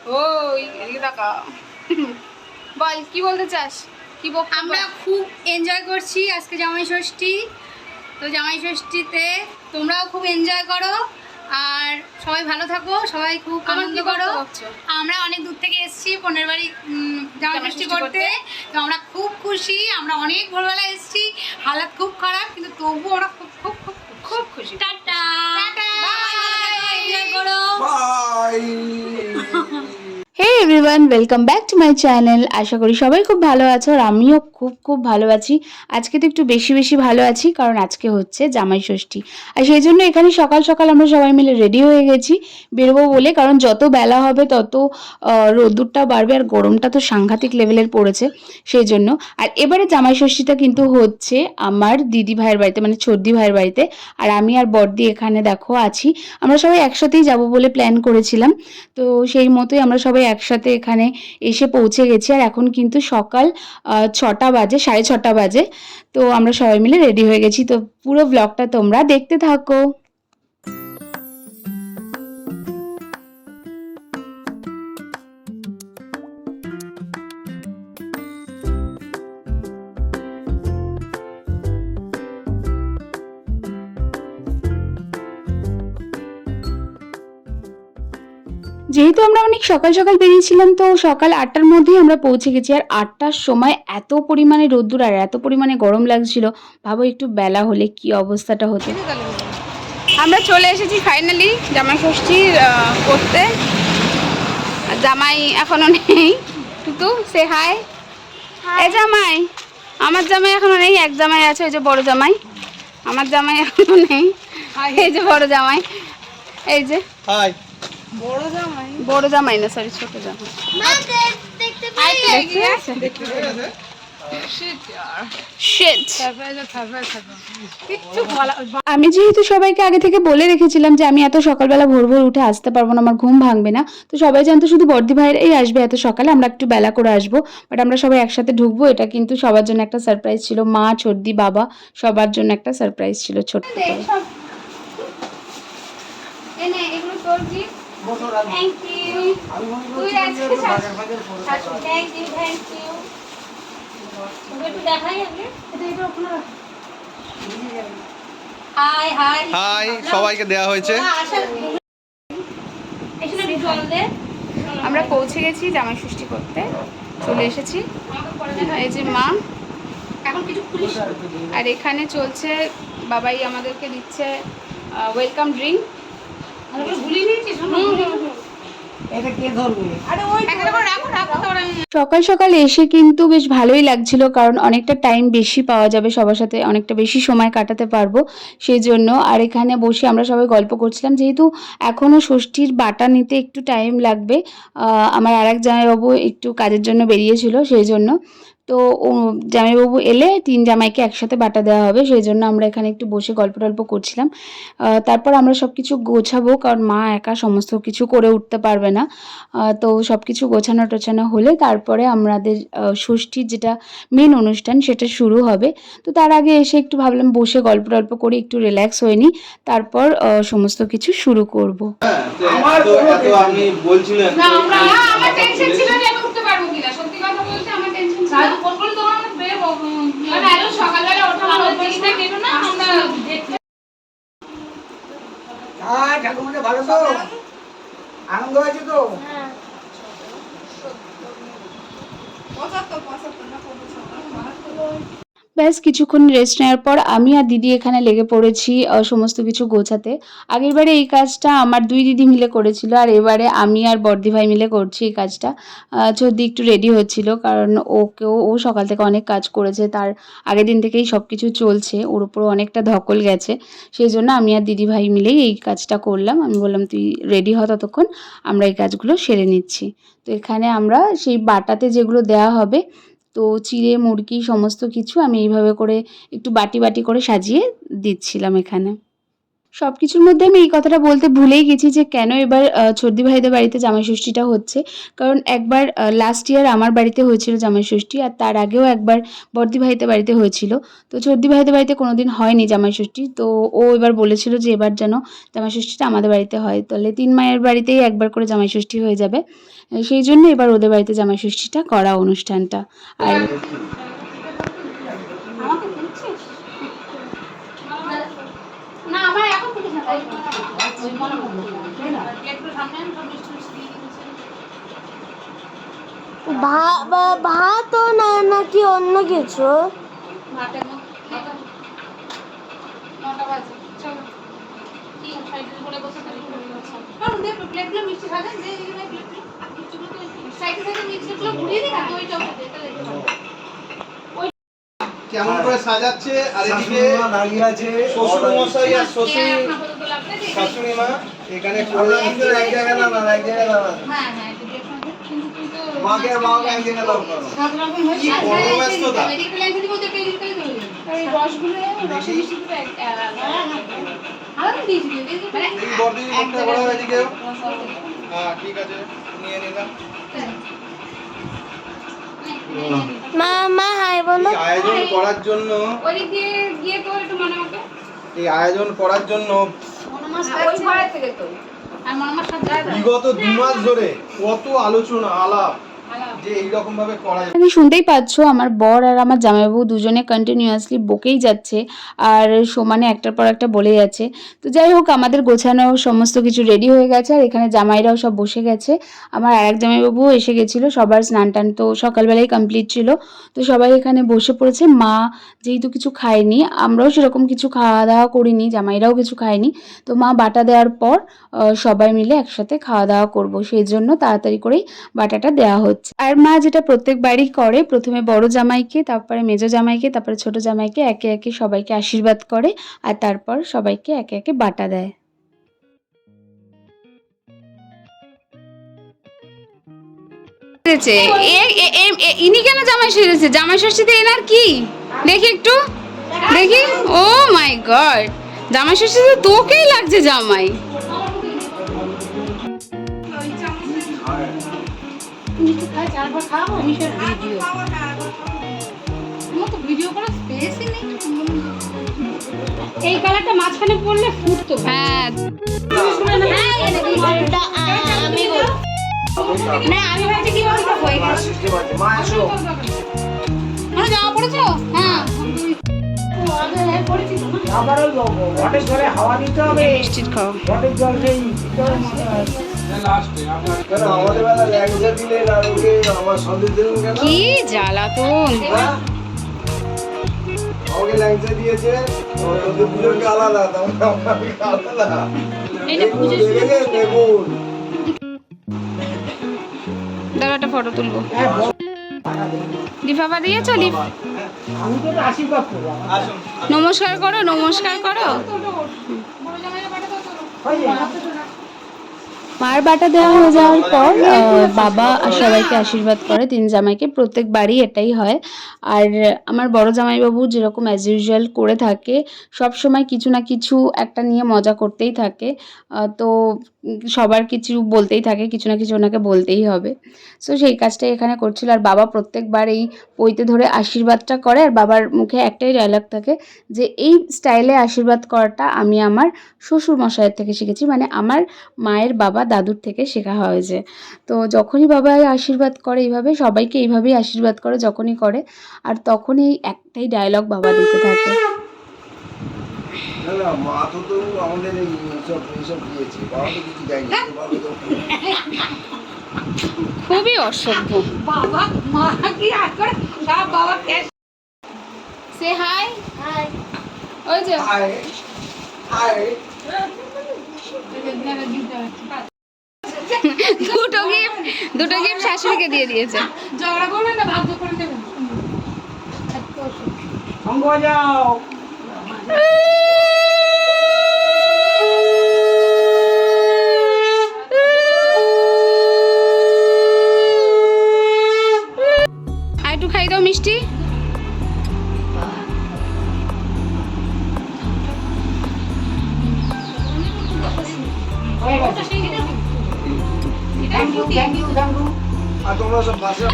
ওই এদিকে তাকা। বল কি বলতে চাস, কি আমরা খুব এনজয় করছি আজকে জামাই ষষ্ঠী। তো জামাই ষষ্ঠীতে তোমরাও খুব এনজয় করো আর সবাই ভালো থাকো, সবাই খুব আনন্দ করো। আমরা অনেক দূর থেকে এসেছি বোনের বাড়ি জামাই ষষ্ঠী করতে। তো আমরা খুব খুশি, আমরা অনেক ভোরবেলা এসেছি, হালাত খুব খারাপ কিন্তু তবুও আমরা খুব খুব খুব খুব খুশি। টাটা, এনজয় করো, bye. Hey everyone, welcome back to my channel. আশা করি সবাই খুব ভালো আছো আর আমিও খুব খুব ভালো আছি। আজকে তো একটু বেশি বেশি ভালো আছি কারণ আজকে হচ্ছে জামাই ষষ্ঠী। আর সেই জন্য এখানে সকাল সকাল আমরা সবাই মিলে রেডি হয়ে গেছি বেরোবো বলে, কারণ যত বেলা হবে তত রোদ্দুরটা বাড়বে আর গরমটা তো সাংঘাতিক লেভেলের পড়েছে সেই জন্য। আর এবারে জামাই ষষ্ঠীটা কিন্তু হচ্ছে আমার দিদি ভাইয়ের বাড়িতে, মানে ছোটদি ভাইয়ের বাড়িতে। আর আমি আর বড়দি এখানে দেখো আছি। আমরা সবাই একসাথেই যাব বলে প্ল্যান করেছিলাম, তো সেই মতোই আমরা সবাই একসাথে এখানে এসে পৌঁছে গেছি। আর এখন কিন্তু সকাল 6টা বাজে, 6:30 বাজে। তো আমরা সবাই মিলে রেডি হয়ে গেছি। তো পুরো ব্লগটা তোমরা দেখতে থাকো। যেহেতু আমরা অনেক সকাল সকাল বেরিয়েছিলাম, তো সকাল 8টার মধ্যেই আমরা পৌঁছে গেছি। আর 8টার সময় এত পরিমাণে রোদ্দুর আর এত পরিমাণে গরম লাগছিল, ভাবো একটু বেলা হলে কি অবস্থাটা হতো। আমরা চলে এসেছি ফাইনালি জামাই ষষ্ঠী করতে। জামাই এখনো নেই, টুতু সে হাই। এ জামাই, আমার জামাই এখনো নেই, এক জামাই আছে, ওই যে বড় জামাই। আমার জামাই এখনো নেই, এই যে বড় জামাই, এই যে হাই। বড় জামাই না, সরি ছোট জামাই। আমি যেহেতু সবাইকে আগে থেকে বলে রেখেছিলাম যে আমি এত সকালবেলা ভোর ভোর উঠে আসতে পারবো না, আমার ঘুম ভাঙবে না, তো সবাই জানতো শুধু বর্দি ভাইয়ের এই আসবে এত সকালে, আমরা একটু বেলা করে আসবো, বাট আমরা সবাই একসাথে ঢুকবো। এটা কিন্তু সবার জন্য একটা সারপ্রাইজ ছিল, মা, ছোটদি, বাবা সবার জন্য একটা সারপ্রাইজ ছিল ছোট্ট করে। হাই, সবাইকে দেওয়া হয়েছে। আমরা পৌঁছে গেছি জামাই ষষ্ঠী করতে, চলে এসেছি। এই যে মা, আর এখানে চলছে, বাবাই আমাদেরকে দিচ্ছে ওয়েলকাম ড্রিঙ্ক। সকাল সকাল এসে কিন্তু বেশ ভালোই লাগছিল, কারণ অনেকটা টাইম বেশি পাওয়া যাবে সবার সাথে, অনেকটা বেশি সময় কাটাতে পারবো সেই জন্য। আর এখানে বসে আমরা সবাই গল্প করছিলাম, যেহেতু এখনও ষষ্ঠীর বাটা নিতে একটু টাইম লাগবে। আমার আর এক জামাইবাবু একটু কাজের জন্য বেরিয়েছিল সেই জন্য। তো জামাইবাবু এলে 3 জামাইকে একসাথে বাটা দেওয়া হবে, সেই জন্য আমরা এখানে একটু বসে গল্প টল্প করছিলাম। তারপর আমরা সব কিছু গোছাবো, কারণ মা একা সমস্ত কিছু করে উঠতে পারবে না। তো সব কিছু গোছানো টোছানো হলে তারপরে আমাদের ষষ্ঠীর যেটা মেন অনুষ্ঠান সেটা শুরু হবে। তো তার আগে এসে একটু ভাবলাম বসে গল্প টল্প করে একটু রিল্যাক্স হয়ে নিই, তারপর সমস্ত কিছু শুরু করব। আমি বলছিলাম ভালো তো আনন্দ হয়েছে তো। ব্যাস কিছুক্ষণ রেস্ট নেওয়ার পর আমি আর দিদি এখানে লেগে পড়েছি সমস্ত কিছু গোছাতে। আগেরবারে এই কাজটা আমার 2 দিদি মিলে করেছিল, আর এবারে আমি আর বড়দি ভাই মিলে করছি এই কাজটা। ছোটদি একটু রেডি হচ্ছিল, কারণ ও সকাল থেকে অনেক কাজ করেছে, তার আগের দিন থেকেই সব কিছু চলছে, ওর উপরও অনেকটা ধকল গেছে, সেই জন্য আমি আর দিদি ভাই মিলেই এই কাজটা করলাম। আমি বললাম তুই রেডি হ, ততক্ষণ আমরা এই কাজগুলো সেরে নিচ্ছি। তো এখানে আমরা সেই বাটাতে যেগুলো দেওয়া হবে, তো চিড়ে মুরগি সমস্ত কিছু আমি এইভাবে করে একটু বাটি বাটি করে সাজিয়ে দিচ্ছিলাম এখানে। সব কিছুর মধ্যে আমি এই কথাটা বলতে ভুলেই গেছি যে কেন এবার ছর্দি ভাইদের বাড়িতে জামাইষষ্ঠীটা হচ্ছে। কারণ একবার লাস্ট ইয়ার আমার বাড়িতে হয়েছিল জামাইষষ্ঠী, আর তার আগেও একবার বর্দি ভাইদের বাড়িতে হয়েছিল। তো ছর্দি ভাইদের বাড়িতে কোনোদিন হয়নি জামাইষষ্ঠী, তো ও এবার বলেছিল যে এবার যেন জামাইষষ্ঠীটা আমাদের বাড়িতে হয়, তাহলে 3 মায়ের বাড়িতেই একবার করে জামাইষষ্ঠী হয়ে যাবে। সেই জন্য এবার ওদের বাড়িতে জামাইষষ্ঠীটা করা অনুষ্ঠানটা। আর না আমার এখন থেকে না, তাই একটু সামনে আমি সব মিষ্টি মিষ্টি দিয়ে দিয়েছি। ভাতও না নাকি অন্য কিছু? ভাতের নটা বাজে, চলো কি সাইকেল করে বসে থাকি। কারণ দেখ প্লেটগুলো মিষ্টি সাজেন, যে এইগুলো প্লেটগুলো মিষ্টিগুলো সাইকেল সাইকেল মিষ্টিগুলো ঘুরিয়ে দিই না, তো ওইটা এটা লেগে যাবে। কেমন করে সাজাচ্ছে, আর এদিকে দাঁড়িয়ে আছে শ্বশুর মশাই আর শ্বশুর আপাতত লাগবে যে শাশুড়ি মা এখানে কিন্তু এক জায়গায় না না এক জায়গায় দাঁড়ান। হ্যাঁ হ্যাঁ একটু দেখো, কিন্তু তুই তো মাকে এক জায়গায় দাও করো। সব রকম হয়ে কি কর্মব্যস্ততা। মেডিকেল লাইন থেকে বলতে মেডিকেল চলে যাবে। এই রসগুলো রসে মিষ্টিগুলো আলাদা দিয়েছি মানে এই বর্দি মুখটা বড় এদিকে। হ্যাঁ ঠিক আছে, নিয়ে নিলাম। মা হাই বলো। এই আয়োজন করার জন্য ওই দিয়ে গিয়ে তো একটু মনে মতো এই আয়োজন করার জন্য ওই ঘরে থেকে তো আর মামার সাথে বিগত 2 মাস ধরে কত আলোচনা আলাপ যে এইরকম ভাবে করা যায়। এখানে শুনতেই পাচ্ছ আমার বর আর আমার জামাইবাবু দুজনে কন্টিনিউয়াসলি বকেই যাচ্ছে আর সমানে একটার পর একটা বলে যাচ্ছে। তো যাই হোক, আমাদের গোছানো সমস্ত কিছু রেডি হয়ে গেছে, আর এখানে জামাইরাও সব বসে গেছে। আমার আরেক জামাইবাবুও এসে গেছিলো, সবার স্নান টান তো সকালবেলায় কমপ্লিট ছিল। তো সবাই এখানে বসে পড়েছে। মা যেহেতু কিছু খায়নি, আমরাও সেরকম কিছু খাওয়া দাওয়া করিনি, জামাইরাও কিছু খায়নি। তো মা বাটা দেওয়ার পর সবাই মিলে একসাথে খাওয়া দাওয়া করবো, সেই জন্য তাড়াতাড়ি করেই বাটাটা দেওয়া হচ্ছে। আর মা যেটা প্রত্যেকবারই করে, প্রথমে বড় জামাইকে, তারপরে মেজো জামাইকে, তারপরে ছোট জামাইকে একে একে সবাইকে আশীর্বাদ করে, আর তারপর সবাইকে একে একে বাটা দেয়। ইনি কেন জামাই সেজেছে? জামাই ষষ্ঠীতে এনার কি দেখি একটু দেখি। ও মাই গড, জামাই ষষ্ঠীতে তোকেই লাগছে জামাই। চারবার খাবো মিশের ভিডিও আমার তো ভিডিও করার স্পেসই নেই। এই কালারটা মাঝখানে পড়লে ফুটতো। হ্যাঁ না আমি ভাবছি কি বলতো হয়ে গেছে। মা এসো। মানে জামা পড়েছো? হ্যাঁ আবার ওই বটের জলে হাওয়া দিতে হবে। মিষ্টি খাও। বটের জল সেই কেন আমাদের বেলা ল্যাংচা দিলেন আর ওকে আমার সন্দেশ দিলেন কেন? কি জ্বালাতন। হ্যাঁ? আমাকে ল্যাংচা দিয়েছে, ওদের দুজনকে আলাদা, তারপরে আমাকে আলাদা। এটা পুজো দেখেছেন? দেখুন। দাঁড়া একটা ফটো তুলবো। লিফাফা দিয়েছো? আমি তো আশীর্বাদ করবো। নমস্কার করো, নমস্কার করো। মার বাটা দেওয়া হয়ে যাওয়ার পর বাবা সবাইকে আশীর্বাদ করে 3 জামাইকে, প্রত্যেকবারই এটাই হয়। আর আমার বড় জামাইবাবু যেরকম অ্যাজ ইউজুয়াল করে থাকে, সব সময় কিছু না কিছু একটা নিয়ে মজা করতেই থাকে। তো সবার কিছু বলতেই থাকে, কিছু না কিছু ওনাকে বলতেই হবে। সো সেই কাজটাই এখানে করছিল। আর বাবা প্রত্যেকবার এই পইতে ধরে আশীর্বাদটা করে, আর বাবার মুখে একটাই ডায়লগ থাকে যে এই স্টাইলে আশীর্বাদ করাটা আমি আমার শ্বশুর মশাইয়ের থেকে শিখেছি, মানে আমার মায়ের বাবা দাদুর থেকে শেখা হয়েছে। তো যখনই বাবা আশীর্বাদ করে এইভাবে, সবাইকে এইভাবেই আশীর্বাদ করে যখনই করে, আর তখনই একটাই ডায়লগ বাবা দিতে থাকে। না না, মা তো আমাদের এইসব দিয়েছে, বাবা তো কিছু দেয়নি। বাবা তো খুবই অসভ্য। বাবা মা কি আর করে সব বাবা ক্যাশ। সে হাই। ওই যে আয় আয় দুটো গিফট শাশুড়িকে দিয়ে দিয়েছে। ঝগড়া করবেন না, ভাগ্য করে দেবেন। সঙ্গ যাও। আর একটু খাই দাও মিষ্টি। আর তোমরা সব বাসে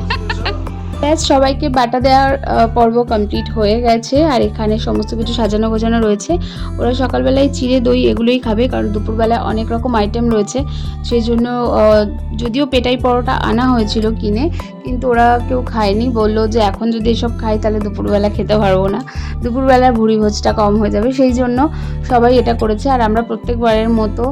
ব্যাস সবাইকে বাটা দেওয়ার পর্ব কমপ্লিট হয়ে গেছে। আর এখানে সমস্ত কিছু সাজানো গোছানো রয়েছে। ওরা সকালবেলায় চিড়ে দই এগুলোই খাবে, কারণ দুপুরবেলায় অনেক রকম আইটেম রয়েছে। সেই জন্য যদিও পেটাই পরোটা আনা হয়েছিল কিনে, কিন্তু ওরা কেউ খায়নি। বললো যে এখন যদি এসব খাই তাহলে দুপুরবেলা খেতে পারবো না, দুপুরবেলার ভুঁড়ি ভোজটা কম হয়ে যাবে। সেই জন্য সবাই এটা করেছে। আর আমরা প্রত্যেকবারের মতো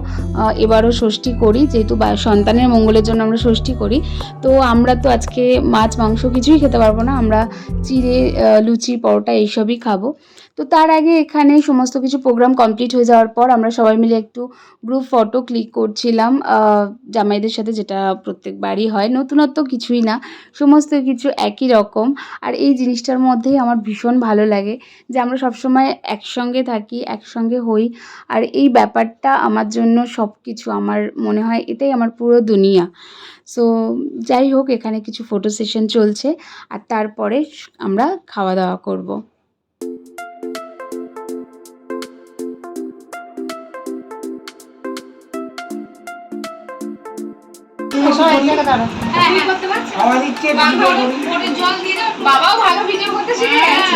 এবারও ষষ্ঠী করি, যেহেতু সন্তানের মঙ্গলের জন্য আমরা ষষ্ঠী করি। তো আমরা তো আজকে মাছ মাংস কিছুই খেতে পারবো না, আমরা চিড়ে লুচি পরোটা এইসবই খাবো। তো তার আগে এখানে সমস্ত কিছু প্রোগ্রাম কমপ্লিট হয়ে যাওয়ার পর আমরা সবাই মিলে একটু গ্রুপ ফটো ক্লিক করছিলাম জামাইদের সাথে, যেটা প্রত্যেকবারই হয়। নতুনত্ব কিছুই না, সমস্ত কিছু একই রকম। আর এই জিনিসটার মধ্যেই আমার ভীষণ ভালো লাগে যে আমরা সবসময় একসঙ্গে থাকি, একসঙ্গে হই। আর এই ব্যাপারটা আমার জন্য সব কিছু, আমার মনে হয় এটাই আমার পুরো দুনিয়া। সো যাই হোক, এখানে কিছু ফটো সেশন চলছে আর তারপরে আমরা খাওয়া দাওয়া করব। বাবাও ভালো ভিডিও করতে শিখে গেছে।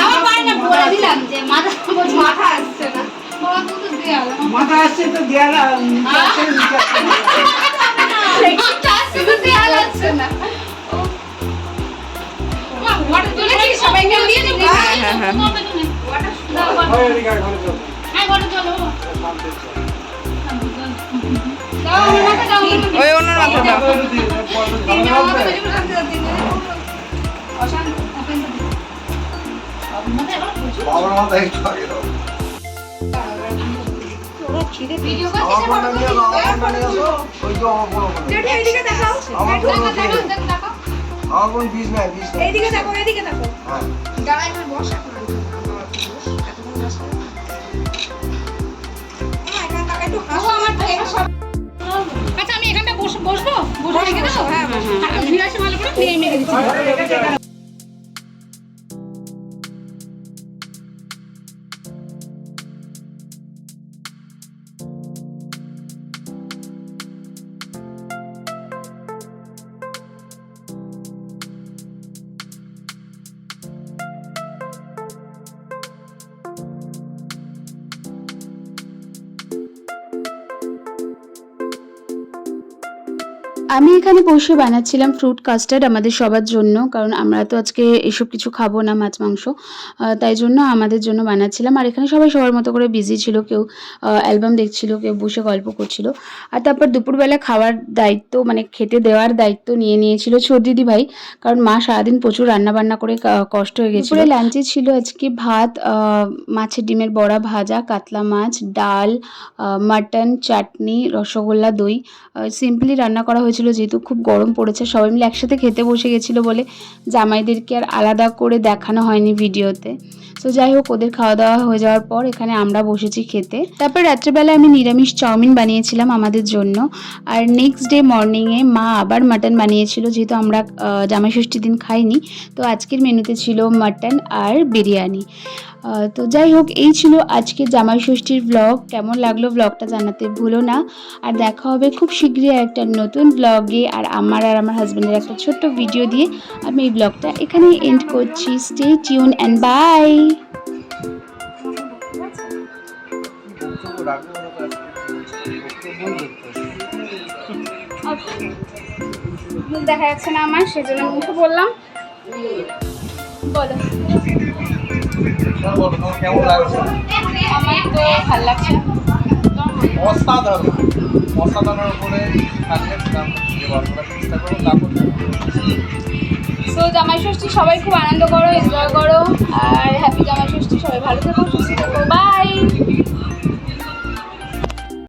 বাবা পারে না, বলে দিলাম যে মাথা আসছে না। বাবা তো দেয়াল মাথা আসছে তো দেয়াল দেয়াল আসছে না। ওয়াটার তুলেছি সবাইকে দিয়ে দেব। ওই ওনার মাথা দাও। বাবার মাথা একটু আগে দাও। ভিডিও আমার ফোনটা নিয়ে নাও, আমার ফোনটা নিয়ে আসো। ওই তো আমার ফোন ওখানে। এইদিকে দেখাও, আমার ফোন ওখানে। দেখাও। আমার ফোন বিজ নাই, বিজ নাই। এইদিকে দেখো, এইদিকে দেখো। হ্যাঁ। দাঁড়াই না, বসা করে। এতক্ষণ বসা। এখানে টাকা একটু হাসো আমার তো এটা সব। আচ্ছা আমি এখানটা বসবো বসে রেখে দেবো। হ্যাঁ, বসো। আর ভিড় আসে ভালো করে নিয়ে মেরে দিচ্ছি। আমি এখানে বসে বানাচ্ছিলাম ফ্রুট কাস্টার্ড আমাদের সবার জন্য, কারণ আমরা তো আজকে এসব কিছু খাবো না, মাছ মাংস, তাই জন্য আমাদের জন্য বানাচ্ছিলাম। আর এখানে সবাই সবার মতো করে বিজি ছিল, কেউ অ্যালবাম দেখছিল, কেউ বসে গল্প করছিল। আর তারপর দুপুরবেলা খাওয়ার দায়িত্ব, মানে খেতে দেওয়ার দায়িত্ব নিয়েছিল ছোট দিদি ভাই, কারণ মা সারাদিন প্রচুর রান্নাবান্না করে কষ্ট হয়ে গেছিল। দুপুরে লাঞ্চে ছিল আজকে ভাত, মাছের ডিমের বড়া ভাজা, কাতলা মাছ, ডাল, মাটন, চাটনি, রসগোল্লা, দই। সিম্পলি রান্না করা হয়েছিল, যেহেতু খুব গরম পড়েছে। সবাই মিলে একসাথে খেতে বসে গেছিলো বলে জামাইদেরকে আর আলাদা করে দেখানো হয়নি ভিডিওতে। তো যাই হোক, ওদের খাওয়া দাওয়া হয়ে যাওয়ার পর এখানে আমরা বসেছি খেতে। তারপর রাত্রেবেলায় আমি নিরামিষ চাউমিন বানিয়েছিলাম আমাদের জন্য। আর নেক্সট ডে মর্নিংয়ে মা আবার মাটন বানিয়েছিল, যেহেতু আমরা জামাই ষষ্ঠীর দিন খাইনি। তো আজকের মেনুতে ছিল মাটন আর বিরিয়ানি। তো যাই হোক, এই ছিল আজকে জামাই ষষ্ঠীর ব্লগ। কেমন লাগলো ব্লগটা জানাতে ভুলো না। আর দেখা হবে খুব শীঘ্রই একটা নতুন ব্লগে। আর আমার হাজব্যান্ডের একটা ছোট্ট ভিডিও দিয়ে আমি এই ব্লগটা এখানেই এন্ড করছি। Stay tune and bye. মুখ দেখা যাচ্ছে না আমার, সেজন্য মুখে বললাম। বলো। কেমন লাগছে? আমার তো ভালো লাগছে। অসাধারণ, অসাধারণের উপরে থাকলে চেষ্টা করবো। তারপর সো জামাই ষষ্ঠী সবাই খুব আনন্দ করো, এনজয় করো। আর